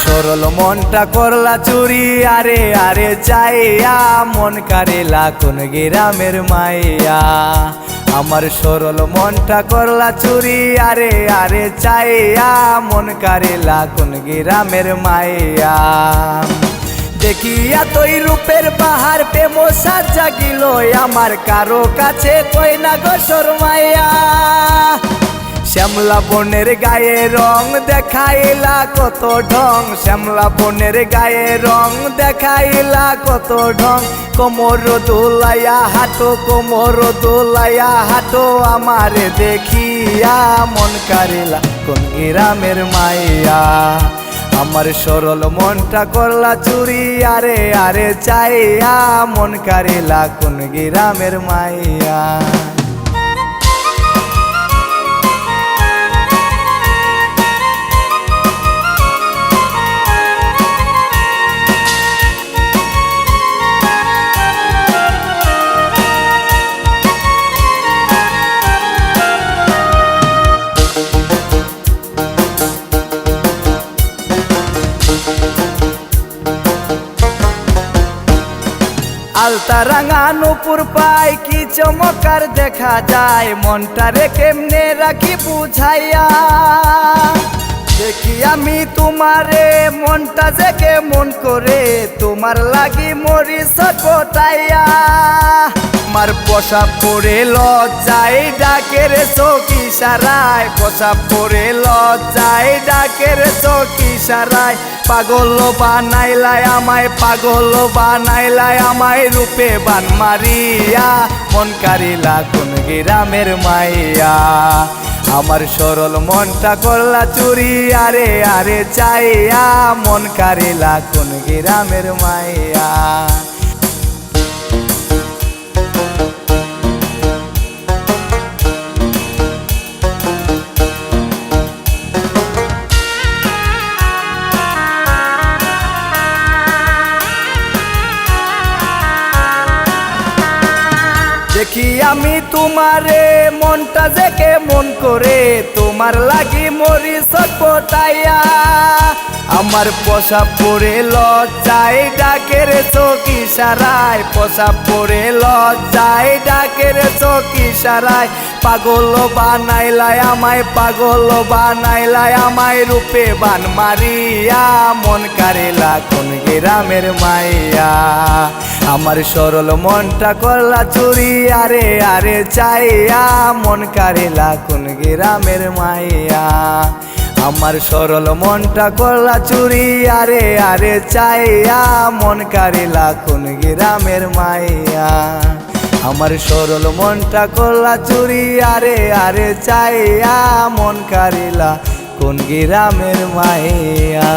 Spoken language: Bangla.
সরল মনটা করলা চুরি আরে আরে চাইয়া মন কারিলা কোন গ্রামের মাইয়া। আমার সরল মনটা করলা চুরি আরে আরে চাইয়া মন কারিলা কোন গ্রামের মাইয়া। দেখিয়া তোই রূপের পাহাড় প্রেম সাজ জাগিল আমার কারো কাছে কই না গো শর্মাইয়া। শ্যামলা বনের গায়ে রং দেখাইলা কত ঢং, শ্যামলা বনের গায়ে রং দেখাইলা কত ঢং। কোমর দোলাইয়া হাঁটো কোমর দোলাইয়া হাঁটো আমারে দেখিয়া মন কারিলা কোন গ্রামের মাইয়া। আমার সরল মনটা করলা চুরি আরে আরে চাইয়া মন কারিলা কোন গ্রামের মাইয়া। আলতা রাঙা নূপুর পাই কি চমৎকার দেখা যায়, মনটারে কেমনে রাখি বুঝাইয়া। দেখি আমি তোমারে মনটা যে কেমন করে তোমার লাগি মরি ছটপটাইয়া। আমার পোশাক পরে লজ্জায় ডাকের চৌকি সারায়, পোশাক পরে লজ্জায় ডাকের চৌকি সারায়। পাগল বানাইলাই আমায় পাগল বানাইলাই আমায় রূপে বান মারিয়া মন কারিলা কোন গ্রামের মাইয়া। আমার সরল মনটা করলা চুরি আরে আরে চাইয়া মন কারিলা কোন গ্রামের মাইয়া। দেখি আমি তোমারে মনটা যে কেমন করে তোমার লাগি মরি ছটপটাইয়া। আমার পোশাক পরে লজ্জায় ডাকের চৌকি সারায়, পোশাক পরে লজ্জায় ডাকের চৌকি সারায়। পাগল বানাইলাই আমায় পাগল বানাইলাই আমায় রূপে বান মারিয়া মন কারিলা কোন গ্রামের মাইয়া। আমার সরল মনটা করলা চুরি আরে আরে চাইয়া মন কারিলা কোন গ্রামের মাইয়া। আমার সরল মনটা করলা চুরি আরে আরে চাইয়া মন কারিলা কোন গ্রামের মাইয়া। আমার সরল মনটা করলা চুরি আরে আরে চাইয়া মন কারিলা কোন গ্রামের মাইয়া।